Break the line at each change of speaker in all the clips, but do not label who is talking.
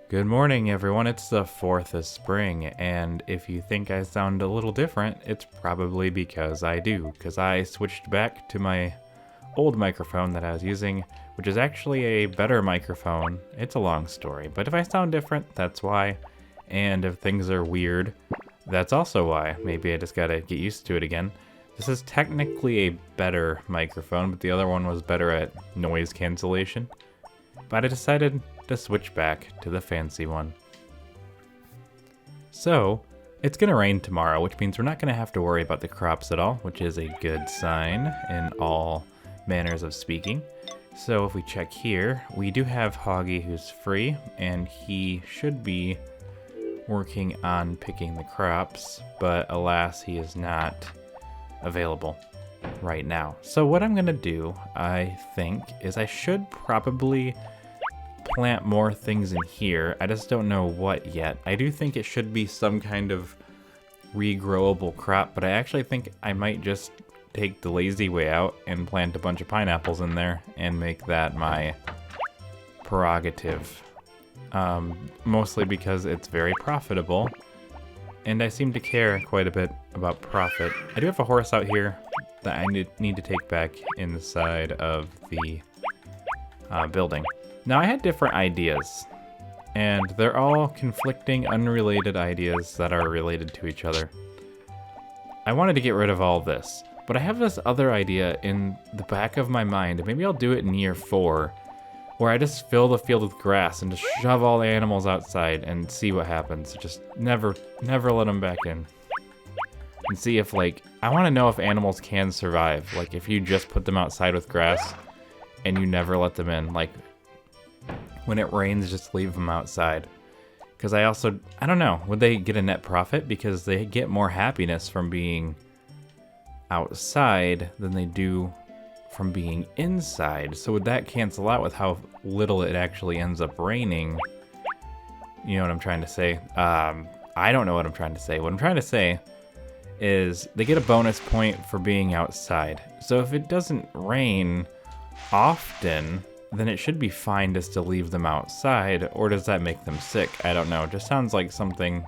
Good morning, everyone. It's the 4th of spring, and if you think I sound a little different, it's probably because I do, because I switched back to my old microphone that I was using, which is actually a better microphone. It's a long story, but if I sound different, that's why. And if things are weird, that's also why. Maybe I just gotta get used to it again. This is technically a better microphone, but the other one was better at noise cancellation. But I decided to switch back to the fancy one. So, it's gonna rain tomorrow, which means we're not gonna have to worry about the crops at all, which is a good sign in all manners of speaking. So if we check here, we do have Hoggy who's free, and he should be working on picking the crops, but alas, he is not available right now. So what I'm gonna do, I think, is I should probably plant more things in here. I just don't know what yet. I do think it should be some kind of regrowable crop, but I actually think I might just take the lazy way out and plant a bunch of pineapples in there and make that my prerogative. Mostly because it's very profitable, and I seem to care quite a bit about profit. I do have a horse out here that I need to take back inside of the building. Now, I had different ideas, and they're all conflicting, unrelated ideas that are related to each other. I wanted to get rid of all this, but I have this other idea in the back of my mind, and maybe I'll do it in year 4, where I just fill the field with grass and just shove all the animals outside and see what happens. Just never let them back in. And see if, I want to know if animals can survive. Like, if you just put them outside with grass and you never let them in. Like, when it rains, just leave them outside. Because I don't know, would they get a net profit? Because they get more happiness from being outside than they do from being inside. So would that cancel out with how little it actually ends up raining? You know what I'm trying to say? I don't know what I'm trying to say. What I'm trying to say is they get a bonus point for being outside. So if it doesn't rain often, then it should be fine just to leave them outside, or does that make them sick? I don't know. It just sounds like something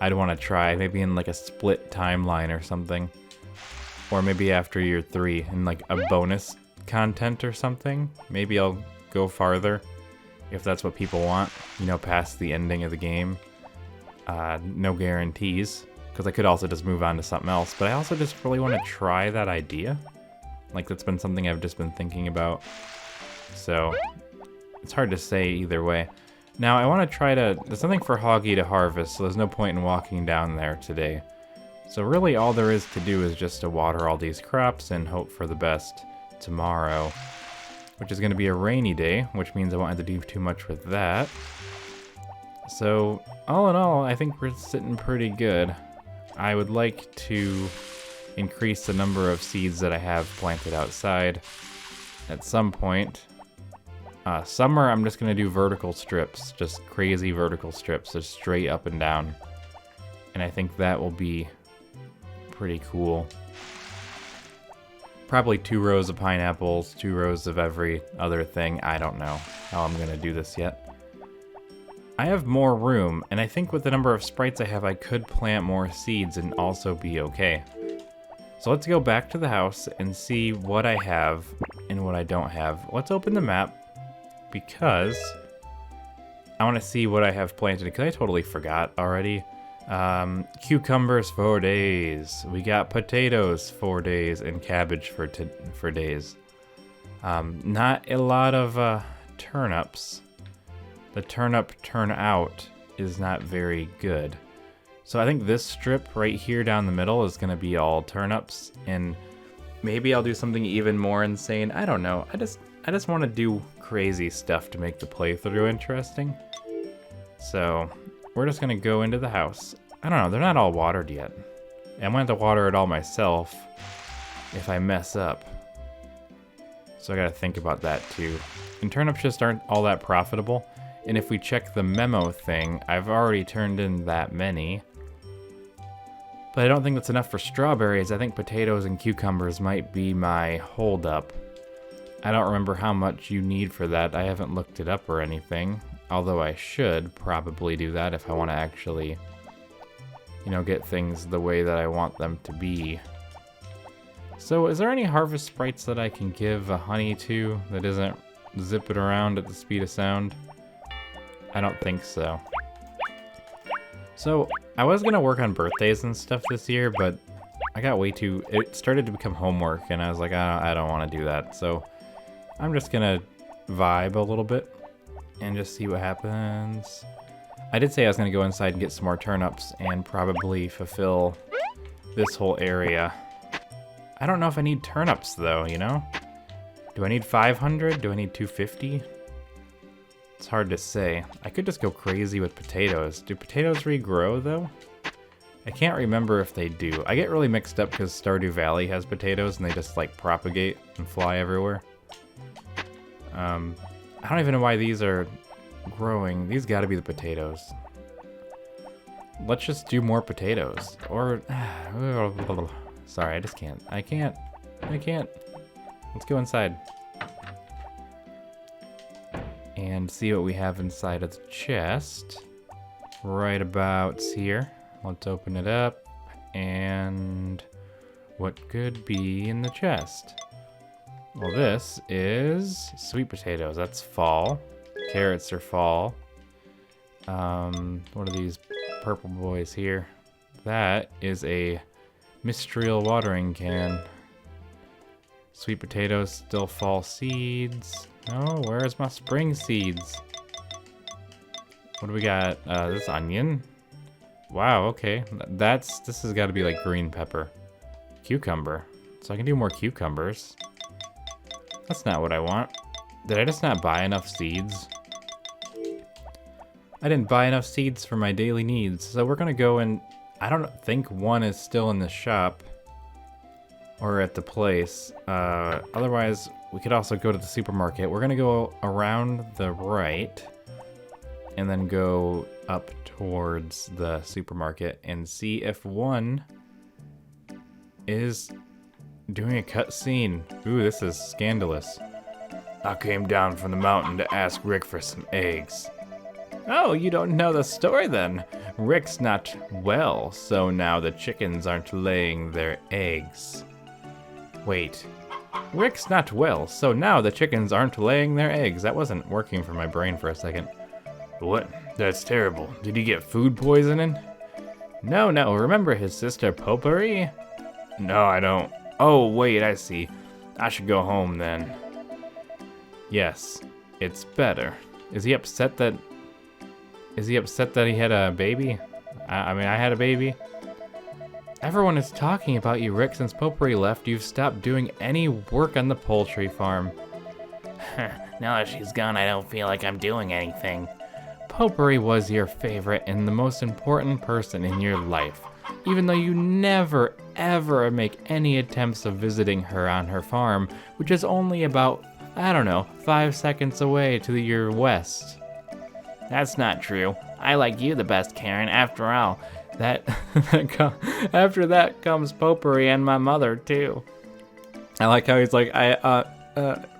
I'd want to try, maybe in a split timeline or something. Or maybe after year 3 in a bonus content or something. Maybe I'll go farther if that's what people want, past the ending of the game. No guarantees, because I could also just move on to something else, but I also just really want to try that idea. That's been something I've just been thinking about. So, it's hard to say either way. Now, I want to there's something for Hoggy to harvest, so there's no point in walking down there today. So really all there is to do is just to water all these crops and hope for the best tomorrow, which is going to be a rainy day, which means I won't have to do too much with that. So, all in all, I think we're sitting pretty good. I would like to increase the number of seeds that I have planted outside at some point. Summer, I'm just going to do vertical strips, just crazy vertical strips, just straight up and down. And I think that will be pretty cool. Probably 2 rows of pineapples, 2 rows of every other thing. I don't know how I'm going to do this yet. I have more room, and I think with the number of sprites I have, I could plant more seeds and also be okay. So let's go back to the house and see what I have and what I don't have. Let's open the map because I want to see what I have planted, because I totally forgot already. Cucumbers 4 days. We got potatoes 4 days and cabbage for days. Not a lot of turnips. The turnip turnout is not very good. So I think this strip right here down the middle is going to be all turnips, and maybe I'll do something even more insane. I don't know. I just want to do crazy stuff to make the playthrough interesting. So we're just going to go into the house. I don't know. They're not all watered yet. I'm going to have to water it all myself if I mess up. So I got to think about that too. And turnips just aren't all that profitable. And if we check the memo thing, I've already turned in that many. But I don't think that's enough for strawberries. I think potatoes and cucumbers might be my holdup. I don't remember how much you need for that. I haven't looked it up or anything. Although I should probably do that if I want to actually, you know, get things the way that I want them to be. So is there any harvest sprites that I can give a honey to that isn't zipping around at the speed of sound? I don't think so. So I was gonna work on birthdays and stuff this year, but I got way too, it started to become homework and I was like, I don't want to do that. So I'm just gonna vibe a little bit and just see what happens. I did say I was gonna go inside and get some more turnips and probably fulfill this whole area. I don't know if I need turnips though, you know? Do I need 500? Do I need 250? It's hard to say. I could just go crazy with potatoes. Do potatoes regrow though? I can't remember if they do. I get really mixed up because Stardew Valley has potatoes and they just like propagate and fly everywhere. I don't even know why these are growing. These gotta be the potatoes. Let's just do more potatoes. Or, sorry, I just can't. I can't. Let's go inside. And see what we have inside of the chest. Right about here. Let's open it up. And what could be in the chest? Well, this is sweet potatoes. That's fall. Carrots are fall. What are these purple boys here? That is a Mistral watering can. Sweet potatoes, still fall seeds. Oh, where's my spring seeds? What do we got? This onion. Wow, okay. This has got to be like green pepper. Cucumber. So I can do more cucumbers. That's not what I want. Did I just not buy enough seeds? I didn't buy enough seeds for my daily needs, so we're gonna go and I don't think one is still in the shop or at the place. Otherwise, we could also go to the supermarket. We're gonna go around the right and then go up towards the supermarket and see if one is doing a cutscene. Ooh, this is scandalous. I came down from the mountain to ask Rick for some eggs. Oh, you don't know the story then. Rick's not well, so now the chickens aren't laying their eggs. Wait. Rick's not well, so now the chickens aren't laying their eggs. That wasn't working for my brain for a second. What? That's terrible. Did he get food poisoning? No. Remember his sister Potpourri? No, I don't. Oh, wait, I see. I should go home then. Yes, it's better. Is he upset that he had a baby? I mean, I had a baby. Everyone is talking about you, Rick. Since Potpourri left, you've stopped doing any work on the poultry farm. Now that she's gone, I don't feel like I'm doing anything. Potpourri was your favorite and the most important person in your life, even though you never, ever make any attempts of visiting her on her farm, which is only about, I don't know, 5 seconds away to your west. That's not true. I like you the best, Karen. After all, after that comes Potpourri and my mother too. I like how he's like,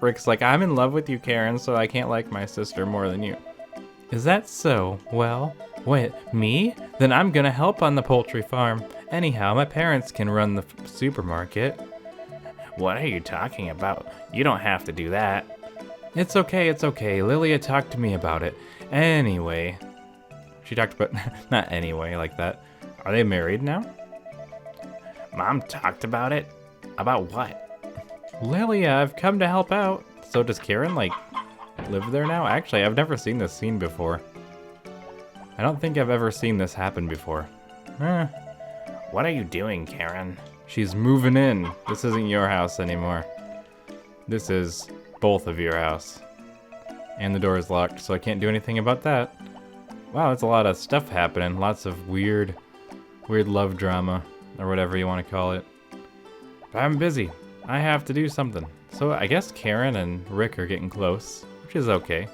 Rick's like, I'm in love with you, Karen, so I can't like my sister more than you. Is that so? Well, wait, me? Then I'm gonna help on the poultry farm. Anyhow, my parents can run the supermarket. What are you talking about? You don't have to do that. It's okay. Lilia talked to me about it. Anyway. She talked about, not anyway like that. Are they married now? Mom talked about it? About what? Lilia, I've come to help out. So does Karen, like, live there now? Actually, I've never seen this scene before. I don't think I've ever seen this happen before. What are you doing, Karen? She's moving in. This isn't your house anymore. This is both of your house. And the door is locked, so I can't do anything about that. Wow, that's a lot of stuff happening. Lots of weird love drama, or whatever you want to call it. But I'm busy. I have to do something. So I guess Karen and Rick are getting close, which is okay.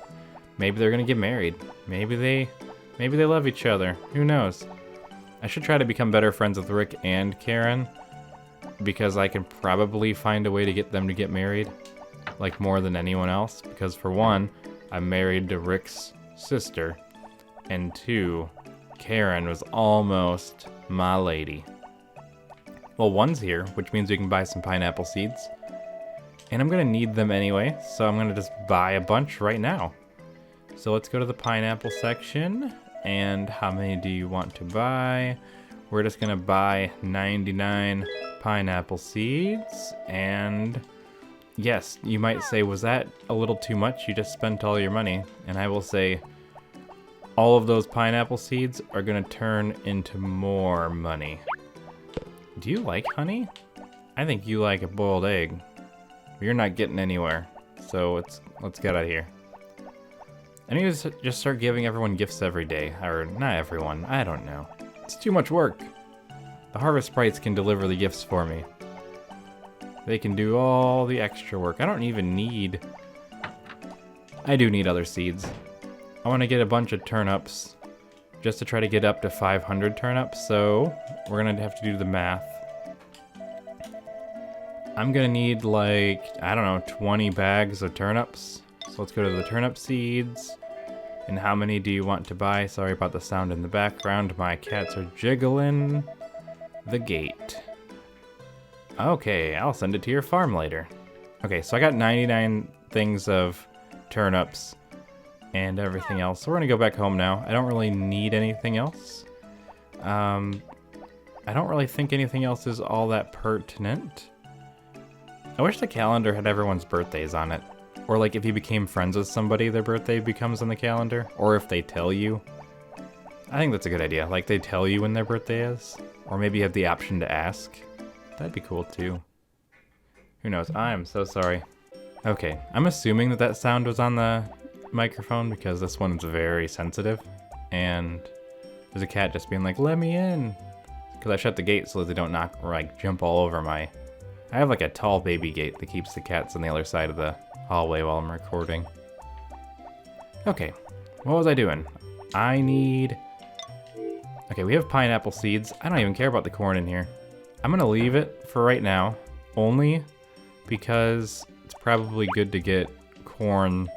Maybe they're gonna get married. Maybe they love each other. Who knows? I should try to become better friends with Rick and Karen, because I can probably find a way to get them to get married, like more than anyone else. Because for one, I'm married to Rick's sister. And 2, Karen was almost my lady. Well, 1's here, which means we can buy some pineapple seeds. And I'm gonna need them anyway, so I'm gonna just buy a bunch right now. So let's go to the pineapple section. And how many do you want to buy? We're just gonna buy 99 pineapple seeds. And yes, you might say, was that a little too much? You just spent all your money. And I will say, all of those pineapple seeds are gonna turn into more money. Do you like honey? I think you like a boiled egg. You're not getting anywhere. So let's get out of here. I need to just start giving everyone gifts every day. Or not everyone, I don't know. It's too much work. The harvest sprites can deliver the gifts for me. They can do all the extra work. I don't even need... I do need other seeds. I want to get a bunch of turnips just to try to get up to 500 turnips, so we're going to have to do the math. I'm going to need like, I don't know, 20 bags of turnips. So let's go to the turnip seeds. And how many do you want to buy? Sorry about the sound in the background. My cats are jiggling the gate. Okay, I'll send it to your farm later. Okay, so I got 99 things of turnips and everything else. So we're gonna go back home now. I don't really need anything else. I don't really think anything else is all that pertinent. I wish the calendar had everyone's birthdays on it. Or like if you became friends with somebody, their birthday becomes on the calendar. Or if they tell you. I think that's a good idea. Like they tell you when their birthday is. Or maybe you have the option to ask. That'd be cool too. Who knows? I'm so sorry. Okay, I'm assuming that that sound was on the microphone because this one is very sensitive. And there's a cat just being like, let me in. Because I shut the gate so that they don't knock or like jump all over my... I have like a tall baby gate that keeps the cats on the other side of the hallway while I'm recording. Okay, what was I doing? I need... Okay, we have pineapple seeds. I don't even care about the corn in here. I'm gonna leave it for right now, only because it's probably good to get corn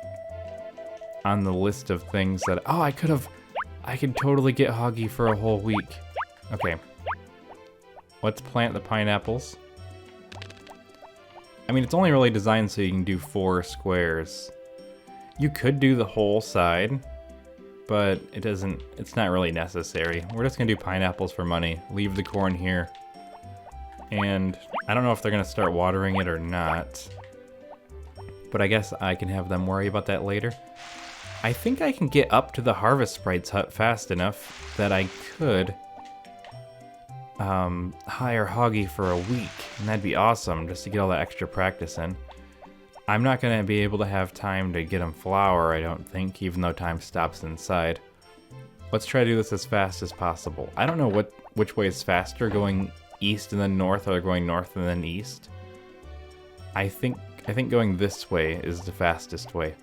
on the list of things that... Oh, I could totally get Hoggy for a whole week. Okay, let's plant the pineapples. I mean, it's only really designed so you can do 4 squares. You could do the whole side, but it's not really necessary. We're just gonna do pineapples for money, leave the corn here. And I don't know if they're gonna start watering it or not, but I guess I can have them worry about that later. I think I can get up to the Harvest Sprites hut fast enough that I could hire Hoggy for a week, and that'd be awesome just to get all that extra practice in. I'm not gonna be able to have time to get him flour, I don't think, even though time stops inside. Let's try to do this as fast as possible. I don't know which way is faster, going east and then north, or going north and then east. I think going this way is the fastest way.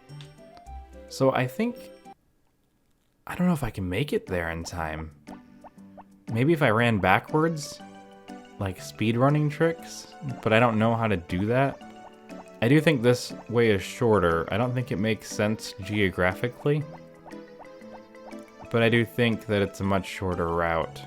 So I don't know if I can make it there in time. Maybe if I ran backwards, like speedrunning tricks, but I don't know how to do that. I do think this way is shorter. I don't think it makes sense geographically, but I do think that it's a much shorter route.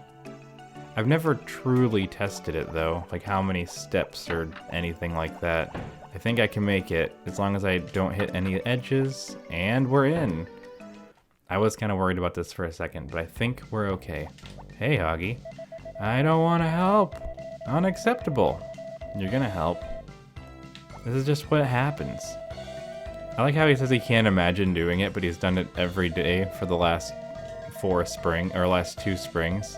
I've never truly tested it though, like how many steps or anything like that. I think I can make it as long as I don't hit any edges, and we're in. I was kind of worried about this for a second, but I think we're okay. Hey, Hoggy. I don't want to help. Unacceptable. You're gonna help. This is just what happens. I like how he says he can't imagine doing it, but he's done it every day for the last 2 springs.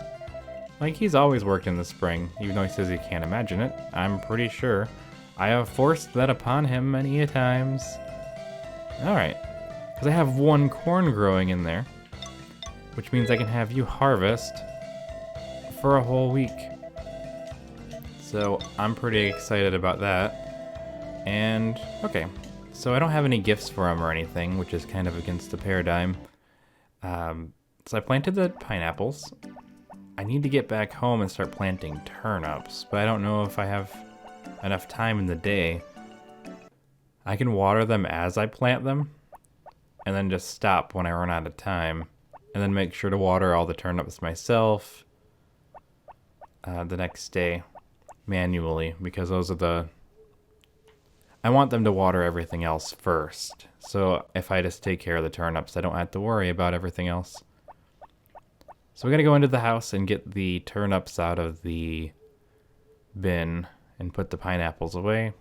Like, he's always worked in the spring, even though he says he can't imagine it. I'm pretty sure I have forced that upon him many a times. Alright. Because I have 1 corn growing in there, which means I can have you harvest for a whole week. So I'm pretty excited about that. And okay, so I don't have any gifts for him or anything, which is kind of against the paradigm. So I planted the pineapples. I need to get back home and start planting turnips, but I don't know if I have enough time in the day. I can water them as I plant them, and then just stop when I run out of time. And then make sure to water all the turnips myself the next day manually, because those are the... I want them to water everything else first. So if I just take care of the turnips, I don't have to worry about everything else. So we're going to go into the house and get the turnips out of the bin and put the pineapples away,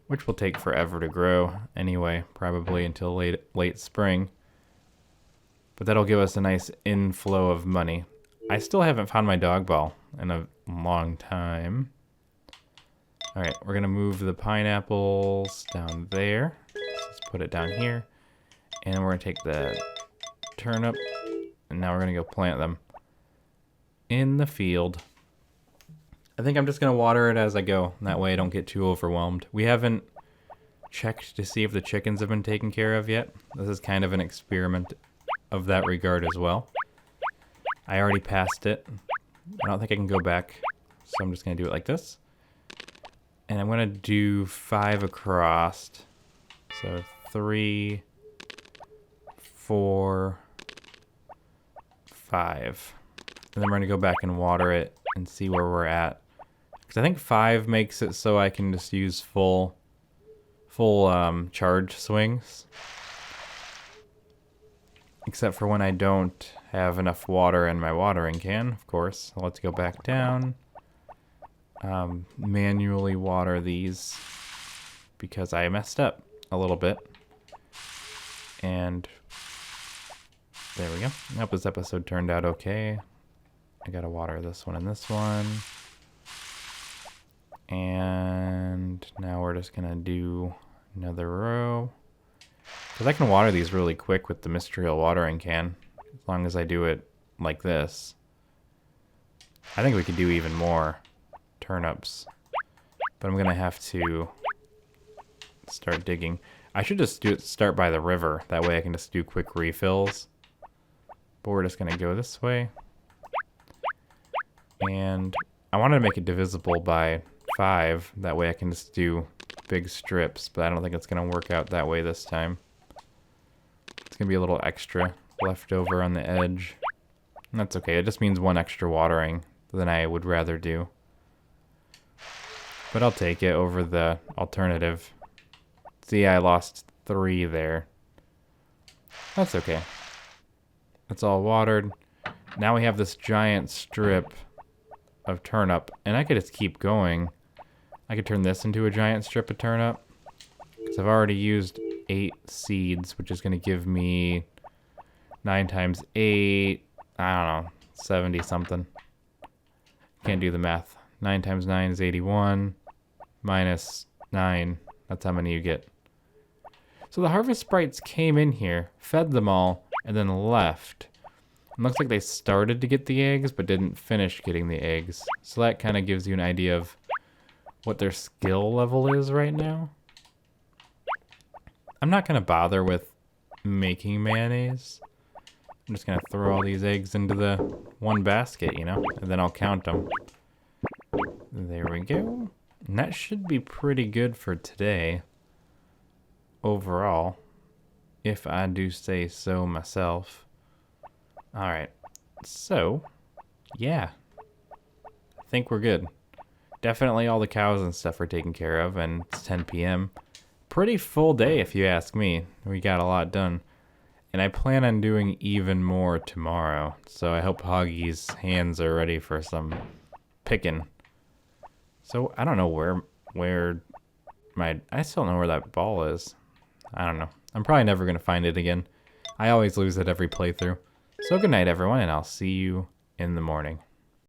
which will take forever to grow anyway, probably until late spring. But that'll give us a nice inflow of money. I still haven't found my dog ball in a long time. Alright, we're going to move the pineapples down there. Let's put it down here. And we're going to take the turnip, and now we're going to go plant them in the field. I think I'm just going to water it as I go. That way I don't get too overwhelmed. We haven't checked to see if the chickens have been taken care of yet. This is kind of an experiment of that regard as well. I already passed it. I don't think I can go back, so I'm just going to do it like this. And I'm going to do 5 across. So 3, 4, 5. And then we're going to go back and water it and see where we're at. Because I think 5 makes it so I can just use full charge swings. Except for when I don't have enough water in my watering can, of course. So let's go back down. Manually water these because I messed up a little bit. And there we go. I hope this episode turned out okay. I gotta water this one and this one. And now we're just gonna do another row. Because I can water these really quick with the Mysterio watering can, as long as I do it like this. I think we could do even more turnips, but I'm gonna have to start digging. I should just start by the river. That way I can just do quick refills. But we're just gonna go this way. And I wanted to make it divisible by 5. That way I can just do big strips, but I don't think it's gonna work out that way this time. It's gonna be a little extra left over on the edge. And that's okay. It just means 1 extra watering than I would rather do. But I'll take it over the alternative. See, I lost 3 there. That's okay. It's all watered. Now we have this giant strip of turnip, and I could just keep going. I could turn this into a giant strip of turnip, because I've already used 8 seeds, which is going to give me 9 times 8, I don't know, 70 something. Can't do the math. 9 times 9 is 81, minus 9, that's how many you get. So the harvest sprites came in here, fed them all, and then left. It looks like they started to get the eggs, but didn't finish getting the eggs. So that kind of gives you an idea of what their skill level is right now. I'm not going to bother with making mayonnaise. I'm just going to throw all these eggs into the one basket, you know, and then I'll count them. There we go. And that should be pretty good for today overall, if I do say so myself. Alright, so, yeah, I think we're good. Definitely all the cows and stuff are taken care of, and it's 10 p.m. Pretty full day if you ask me. We got a lot done. And I plan on doing even more tomorrow, so I hope Hoggy's hands are ready for some picking. So, I don't know where I still don't know where that ball is. I don't know. I'm probably never going to find it again. I always lose it every playthrough. So good night, everyone, and I'll see you in the morning.